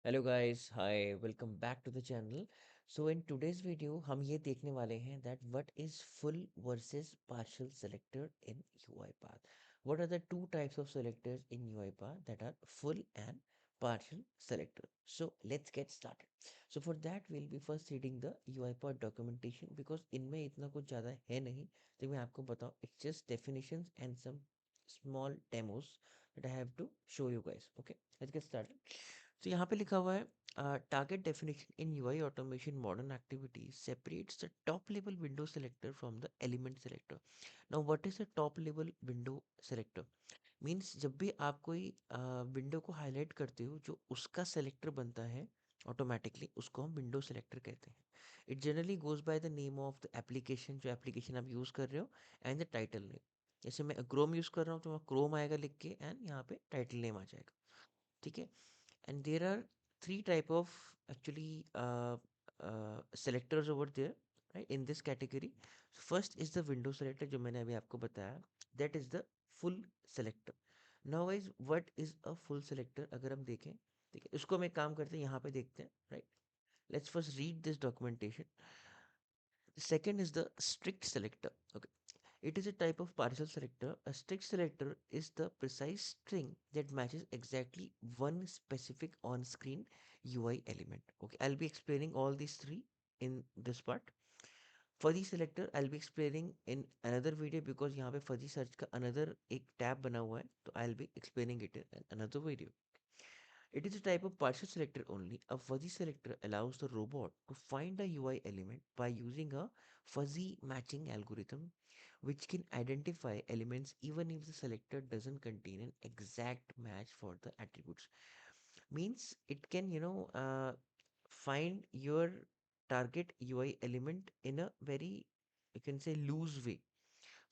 Hello guys, hi, welcome back to the channel. So in today's video हम ये देखने वाले हैं that what is full versus partial selector in UiPath। What are the two types of selectors in UiPath that are full and partial selector. So let's get started. So for that we'll be first reading the UiPath documentation because इनमें इतना कुछ ज़्यादा है नहीं। तो मैं आपको बताऊँ, it's just definitions and some small demos that I have to show you guys. Okay, let's get started. तो यहाँ पे लिखा हुआ है target definition in UI automation modern activities separates the top level window selector from the element selector. Now what is a top level window selector? Means जब भी आप कोई विंडो को हाईलाइट करते हो, जो उसका सेलेक्टर बनता है ऑटोमेटिकली, उसको हम विंडो सेलेक्टर कहते हैं। It generally goes by the name of the application, जो एप्लीकेशन आप यूज़ कर रहे हो, एंड द टाइटल नेम। जैसे मैं क्रोम यूज़ कर रहा हूँ तो वहाँ क्रोम आएगा लिख के, एंड यहाँ पे टाइटल नेम आ जाएगा। ठीक है। And there are three type of actually selectors over there, right, in this category. First is the window selector, जो मैंने अभी आपको बताया, that is the full selector. Now guys, what is a full selector? अगर हम देखें, ठीक है, इसको हम एक काम करते हैं, यहाँ पे देखते हैं, right? Let's first read this documentation. The second is the strict selector. Okay, it is a type of partial selector. A strict selector is the precise string that matches exactly one specific on-screen UI element. Okay, I'll be explaining all these three in this part. Fuzzy selector I'll be explaining in another video because यहाँ पे fuzzy search का another एक tab बना हुआ है, तो I'll be explaining it in another video. It is a type of partial selector only. A fuzzy selector allows the robot to find a UI element by using a fuzzy matching algorithm, which can identify elements even if the selector doesn't contain an exact match for the attributes. Means it can, find your target UI element in a very, you can say, loose way.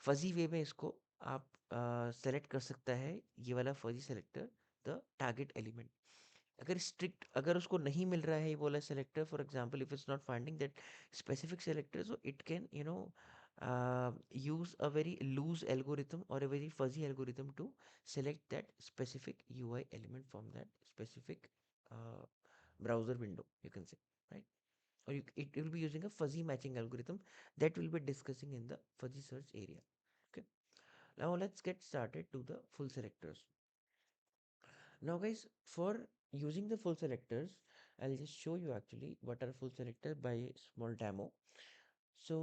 Fuzzy way में इसको आप select कर सकता है, ये वाला fuzzy selector, the target element. अगर strict, अगर उसको नहीं मिल रहा है ये वाला selector, for example if it's not finding that specific selector, so it can use a very loose algorithm or a very fuzzy algorithm to select that specific UI element from that specific uh, browser window, you can say, right? Or it will be using a fuzzy matching algorithm that we'll be discussing in the fuzzy search area. Okay, now let's get started to the full selectors. Now guys, for using the full selectors, I'll just show you actually what are full selectors by a small demo. So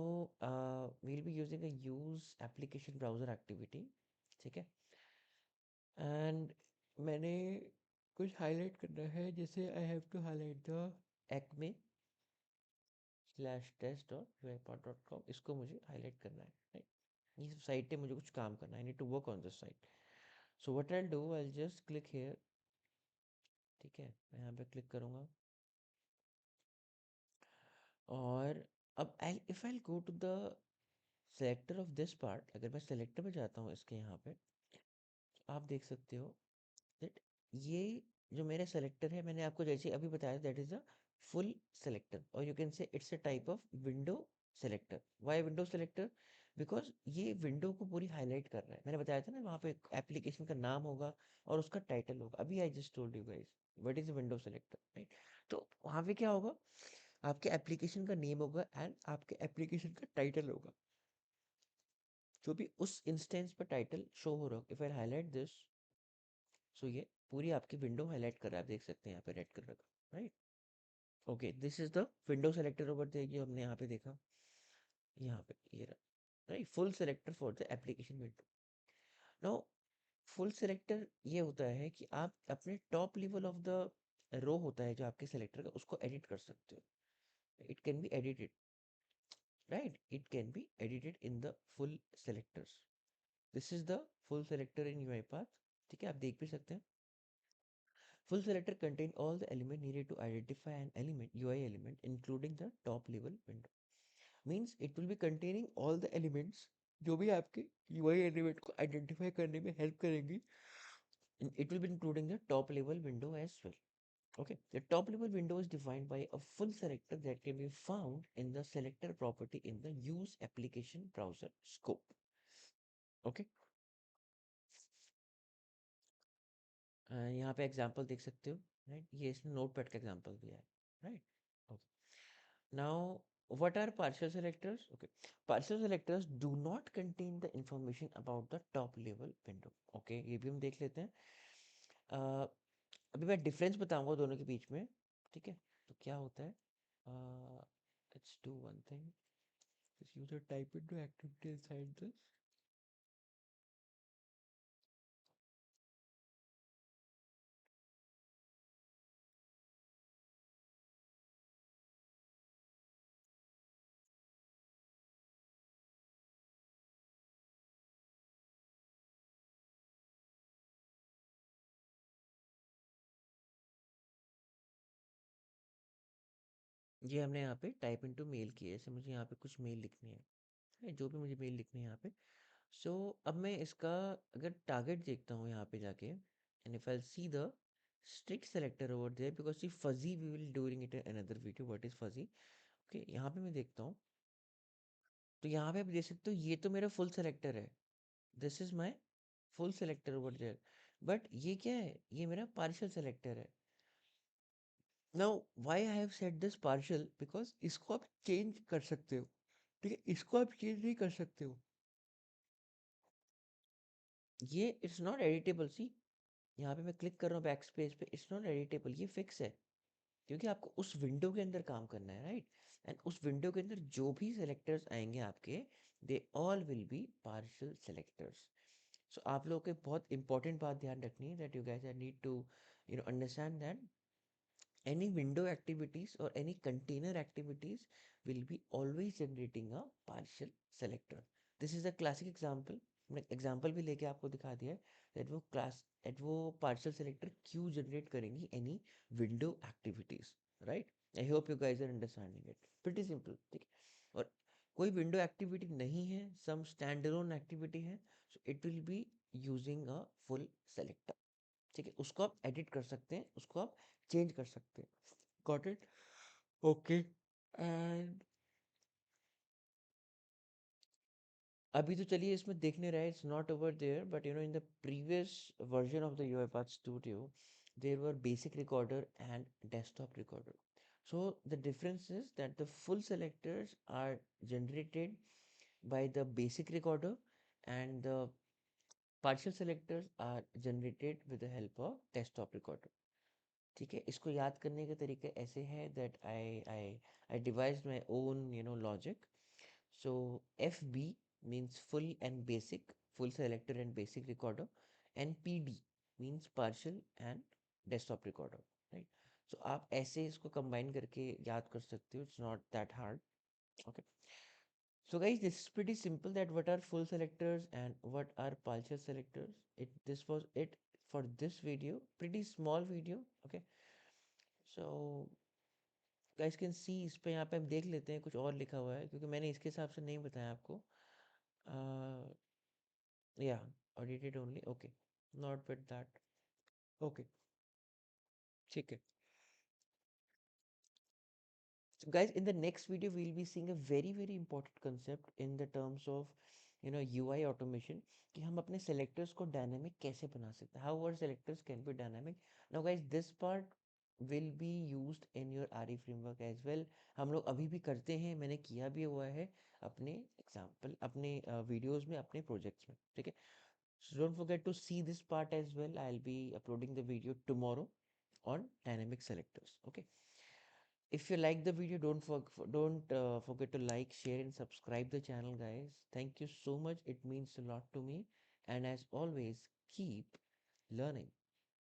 we'll be using a use application browser activity, ठीक है, and मैंने कुछ highlight करना है, जैसे I have to highlight the acme /test.uipath.com, इसको मुझे highlight करना है, राइट? ये साइट पे मुझे कुछ काम करना है, I need to work on this site. So what I do, I just click here. ठीक है, मैं यहाँ पे क्लिक करूँगा, और अब I if I go to the selector of this part, अगर मैं सेलेक्टर में जाता हूँ इसके यहाँ पे, तो आप देख सकते हो दैट ये जो मेरा सेलेक्टर है, मैंने आपको जैसे अभी बताया, that is a full selector, और you can say it's a type of window selector. Why window selector? Because ये विंडो को पूरी हाईलाइट कर रहा है। मैंने बताया था ना, वहाँ पे एप्लीकेशन का नाम होगा और उसका टाइटल होगा। अभी I just told you guys what is window selector, right? तो वहाँ पे क्या होगा, आपके एप्लीकेशन का नेम होगा एंड आपके एप्लीकेशन का टाइटल होगा, जो भी उस इंस्टेंस पर टाइटल शो हो रहा हो। इफ आई हाईलाइट दिस, सो ये पूरी आपकी विंडो हाईलाइट कर रहा है, आप देख सकते हैं यहाँ पे रेड कलर का, right? Okay, this is the window selector over there, जो हमने यहाँ पे देखा, यहाँ पे ये रहा, right? Full selector for the application window. Now full selector ये होता है कि आप अपने top level of the row होता है जो आपके सेलेक्टर का, उसको एडिट कर सकते हो। It can be edited, right? It can be edited in the full selectors. This is the full selector in UiPath। ठीक है, आप देख भी सकते हैं। Full selector contain all the element needed to identify an element, UI element, including the top level window. Means it will be containing all the elements जो भी आपके UI element को identify करने में help करेंगी. It will be including the top level window as well. Okay, the top level window is defined by a full selector that can be found in the selector property in the use application browser scope. Okay, यहाँ पे example देख सकते हो, right? ये इसमें notepad का example दिया है, right? Okay, now what are partial selectors? Okay, partial selectors do not contain the information about the top level window. Okay, ये भी हम देख लेते हैं। अ, अभी मैं डिफरेंस बताऊंगा दोनों के बीच में, ठीक है? तो क्या होता है, let's do one thing, this user type into activity inside this. ये हमने यहाँ पे टाइप इनटू मेल किया है, जैसे मुझे यहाँ पे कुछ मेल लिखनी है, right? जो भी मुझे मेल लिखनी है यहाँ पे। सो अब मैं इसका अगर टारगेट देखता हूँ यहाँ पे जाके, and if I see the strict selector over there, because see fuzzy we will doing it in another video, what is fuzzy. Okay, यहाँ पे मैं देखता हूँ, तो यहाँ पे आप देख सकते हो ये तो मेरा फुल सेलेक्टर है, this is my full selector over there. But ये क्या है, ये मेरा पार्शियल सेलेक्टर है। Now why I have set this partial, because इसको आप चेंज कर सकते हो, ठीक है? इसको आप चेंज नहीं कर सकते हो, ये इट्स नॉट एडिटेबल। सी यहाँ पे मैं क्लिक कर रहा हूँ बैक स्पेस पे, इट्स नॉट एडिटेबल, ये फिक्स है, क्योंकि आपको उस विंडो के अंदर काम करना है, राइट? एंड उस विंडो के अंदर जो भी सेलेक्टर्स आएंगे आपके, they all will be partial selectors. So आप लोगों को एक बहुत इंपॉर्टेंट बात ध्यान रखनी है, that you guys are need to understand that any window activities or any container activities will be always generating a partial selector. This is a classic example. मैंने एग्जाम्पल भी लेके आपको दिखा दिया है दैट वो पार्शियल सेलेक्टर क्यों generate करेंगी any window activities, right? I hope you guys are understanding it, pretty simple, ठीक है? और कोई विंडो एक्टिविटी नहीं है, सम स्टैंड अलोन एक्टिविटी है, so it will be using a full selector, ठीक है? उसको आप एडिट कर सकते हैं, उसको आप चेंज कर सकते हैं। Got it? ओके, एंड अभी तो चलिए इसमें देखने रहे, it's not over there, but in the previous version of the UiPath Studio there were basic recorder and desktop recorder. So the difference is that the full selectors are generated by the basic recorder and the partial selectors are generated with the help of desktop recorder, ठीक है? इसको याद करने के तरीके ऐसे हैं that I devised my own logic. So FB means full and basic, full selector and basic recorder, and PD means partial and desktop recorder, right? So आप ऐसे इसको कंबाइन करके याद कर सकते हो, it's not that hard. Okay, so guys, this is pretty simple, that what are full selectors and what are partial selectors. This was it for this video, pretty small video. Okay, so guys can see, इस पे यहाँ पे हम देख लेते हैं कुछ और लिखा हुआ है, क्योंकि मैंने इसके हिसाब से नहीं बताया आपको। या audited only, okay, not with that, okay, ठीक है। So guys, in the next video we'll be seeing a very important concept in the terms of UI automation, कि हम अपने selectors को dynamic कैसे बना सकते हैं, how our selectors can be dynamic. Now guys, this part will be used in your RE framework as well. हम लोग अभी भी करते हैं, मैंने किया भी हुआ है अपने एग्जाम्पल, अपने वीडियोस में, अपने प्रोजेक्ट्स में, ठीक है? So don't forget to see this part as well. I'll be uploading the video tomorrow on dynamic selectors. Okay, if you like the video, don't forget to like, share and subscribe the channel, guys. Thank you so much, it means a lot to me. And as always, keep learning.